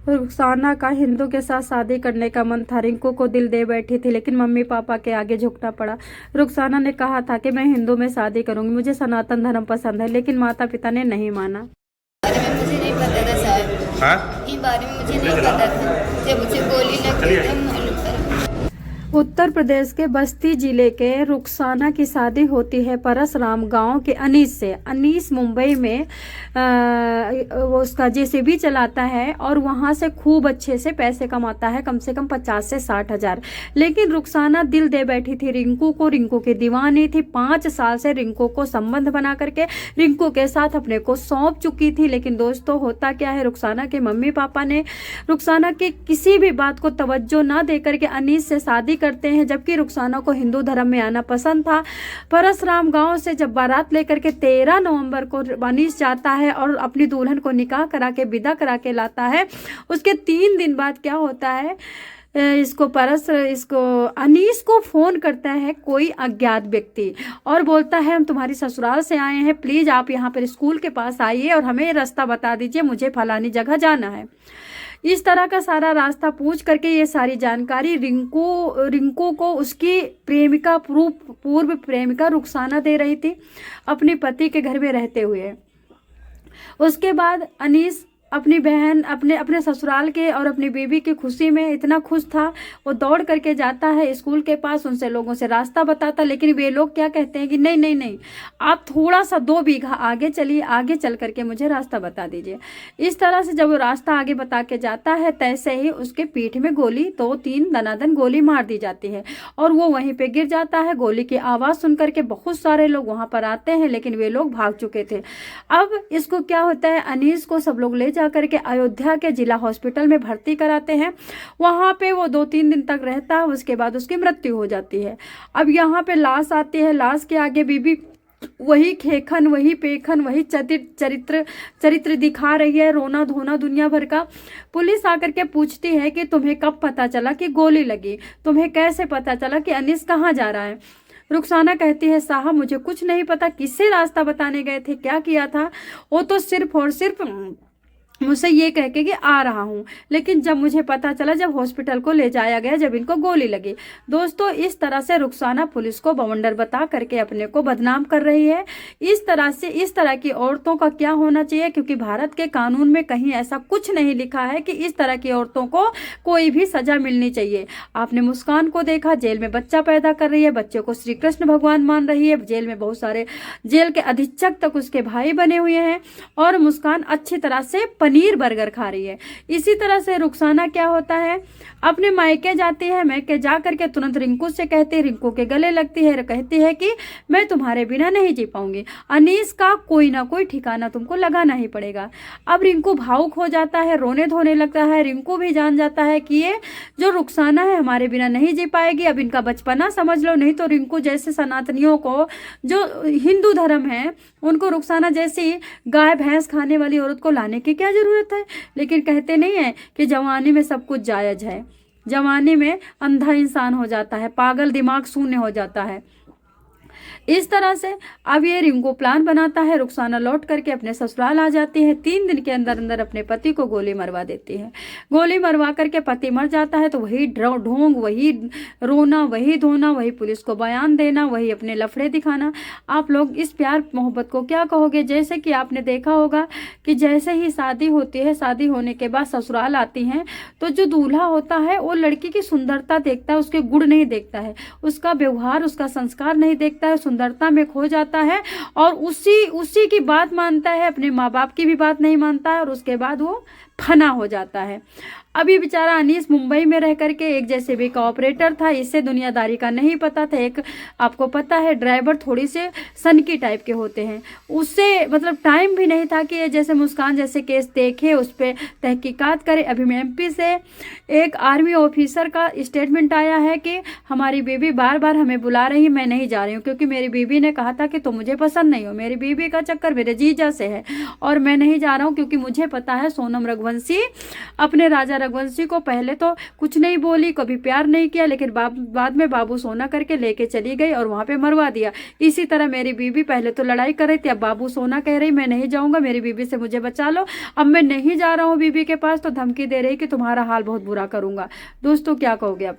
रुखसाना का हिंदू के साथ शादी करने का मन था। रिंकू को दिल दे बैठी थी, लेकिन मम्मी पापा के आगे झुकना पड़ा। रुखसाना ने कहा था कि मैं हिंदू में शादी करूंगी, मुझे सनातन धर्म पसंद है, लेकिन माता पिता ने नहीं माना। बारे में मुझे नहीं पता था साहब। हाँ? ये बारे में मुझे नहीं पता था। जब मुझे गोली लग गई तब मालूम पड़ा। उत्तर प्रदेश के बस्ती जिले के रुखसाना की शादी होती है परसराम गांव के अनीस से। अनीस मुंबई में वो उसका जेसीबी चलाता है और वहां से खूब अच्छे से पैसे कमाता है, कम से कम 50 से 60 हजार। लेकिन रुखसाना दिल दे बैठी थी रिंकू को, रिंकू की दीवानी थी। 5 साल से रिंकू को संबंध बना करके रिंकू के साथ अपने को सौंप चुकी थी। लेकिन दोस्तों होता क्या है, रुखसाना के मम्मी पापा ने रुखसाना की किसी भी बात को तवज्जो ना देकर के अनीस से शादी करते हैं, जबकि रुखसाना को हिंदू धर्म में आना पसंद था। परसराम गांव से जब बारात लेकर के 13 नवंबर को अनीस जाता है और अपनी दुल्हन को निकाह करा के विदा करा के लाता है, उसके 3 दिन बाद क्या होता है, इसको अनीस को फोन करता है कोई अज्ञात व्यक्ति और बोलता है हम तुम्हारी ससुराल से आए हैं, प्लीज आप यहाँ पर स्कूल के पास आइए और हमें रास्ता बता दीजिए, मुझे फलानी जगह जाना है। इस तरह का सारा रास्ता पूछ करके ये सारी जानकारी रिंकू को उसकी प्रेमिका पूर्व प्रेमिका रुखसाना दे रही थी, अपने पति के घर में रहते हुए। उसके बाद अनीस अपनी बहन अपने ससुराल के और अपनी बीवी की खुशी में इतना खुश था, वो दौड़ करके जाता है स्कूल के पास, उनसे लोगों से रास्ता बताता। लेकिन वे लोग क्या कहते हैं कि नहीं नहीं नहीं, आप थोड़ा सा 2 बीघा आगे चलिए, आगे चल करके मुझे रास्ता बता दीजिए। इस तरह से जब वो रास्ता आगे बता के जाता है, तैसे ही उसके पीठ में गोली 2-3 दनादन गोली मार दी जाती है और वो वहीं पे गिर जाता है। गोली की आवाज़ सुन करके बहुत सारे लोग वहाँ पर आते हैं, लेकिन वे लोग भाग चुके थे। अब इसको क्या होता है, अनीस को सब लोग ले करके अयोध्या के जिला हॉस्पिटल में भर्ती कराते हैं। वहां पे वो 2-3 दिन तक रहता है, उसके बाद उसकी मृत्यु हो जाती है। अब यहाँ पे लाश आती है, लाश के आगे बीबी वही खेखन, वही पेखन, वही चरित्र दिखा रही है, रोना धोना दुनिया भर का। पुलिस आकर के पूछती है कि तुम्हें कब पता चला कि गोली लगी, तुम्हें कैसे पता चला कि अनीस कहाँ जा रहा है। रुखसाना कहती है साहब मुझे कुछ नहीं पता, किससे रास्ता बताने गए थे, क्या किया था, वो तो सिर्फ और सिर्फ मुझसे ये कह के कि आ रहा हूँ। लेकिन जब मुझे पता चला, जब हॉस्पिटल को ले जाया गया, जब इनको गोली लगी। दोस्तों इस तरह से रुखसाना पुलिस को बवंडर बता करके अपने को बदनाम कर रही है। इस तरह की औरतों का क्या होना चाहिए, क्योंकि भारत के कानून में कहीं ऐसा कुछ नहीं लिखा है कि इस तरह की औरतों को कोई भी सजा मिलनी चाहिए। आपने मुस्कान को देखा, जेल में बच्चा पैदा कर रही है, बच्चे को श्री कृष्ण भगवान मान रही है, जेल में बहुत सारे जेल के अधीक्षक तक उसके भाई बने हुए हैं और मुस्कान अच्छी तरह से पनीर बर्गर खा रही है। इसी तरह से रुखसाना क्या होता है, अपने मायके जाती है, मायके जा करके तुरंत रिंकू से कहती है, रिंकू के गले लगती है, कहती है कि मैं तुम्हारे बिना नहीं जी पाऊंगी, अनीस का कोई ना कोई ठिकाना तुमको लगाना ही पड़ेगा। अब रिंकू भावुक हो जाता है, रोने धोने लगता है। रिंकू भी जान जाता है कि ये जो रुखसाना है हमारे बिना नहीं जी पाएगी, अब इनका बचपना समझ लो, नहीं तो रिंकू जैसे सनातनियों को, जो हिंदू धर्म है, उनको रुखसाना जैसी गाय भैंस खाने वाली औरत को लाने की क्या जरूरत है। लेकिन कहते नहीं है कि जवानी में सब कुछ जायज है, जवानी में अंधा इंसान हो जाता है, पागल दिमाग शून्य हो जाता है। इस तरह से अब ये रिंकू प्लान बनाता है, रुखसाना लौट करके अपने ससुराल आ जाती है। 3 दिन के अंदर अंदर अपने पति को गोली मरवा देती है। गोली मरवा करके पति मर जाता है तो वही ढोंग, वही रोना, वही धोना, वही पुलिस को बयान देना, वही अपने लफड़े दिखाना। आप लोग इस प्यार मोहब्बत को क्या कहोगे। जैसे कि आपने देखा होगा कि जैसे ही शादी होती है, शादी होने के बाद ससुराल आती हैं तो जो दूल्हा होता है वो लड़की की सुंदरता देखता है, उसके गुण नहीं देखता है, उसका व्यवहार, उसका संस्कार नहीं देखता है, सुंदरता में खो जाता है और उसी की बात मानता है, अपने माँ बाप की भी बात नहीं मानता है और उसके बाद वो फना हो जाता है। अभी बेचारा अनीस मुंबई में रह करके एक जेसीबी का ऑपरेटर था, इससे दुनियादारी का नहीं पता था। एक आपको पता है ड्राइवर थोड़ी से सनकी टाइप के होते हैं, उससे मतलब टाइम भी नहीं था कि ये जैसे मुस्कान जैसे केस देखे, उस पर तहकीकात करे। अभी एमपी से एक आर्मी ऑफिसर का स्टेटमेंट आया है कि हमारी बेबी बार बार हमें बुला रही है, मैं नहीं जा रही हूँ, क्योंकि क्योंकि मेरी बीबी ने कहा था कि तुम मुझे पसंद नहीं हो। मेरी बीबी का चक्कर मेरे जीजा से है और मैं नहीं जा रहा हूँ, क्योंकि मुझे पता है सोनम रघुवंशी अपने राजा रघुवंशी को पहले तो कुछ नहीं बोली, कभी प्यार नहीं किया, लेकिन बाद में बाबू सोना करके लेके चली गई और वहां पे मरवा दिया। इसी तरह मेरी बीबी पहले तो लड़ाई कर रही थी, अब बाबू सोना कह रही मैं नहीं जाऊंगा, मेरी बीबी से मुझे बचा लो, अब मैं नहीं जा रहा हूँ बीबी के पास, तो धमकी दे रही कि तुम्हारा हाल बहुत बुरा करूंगा। दोस्तों क्या कहोगे आप?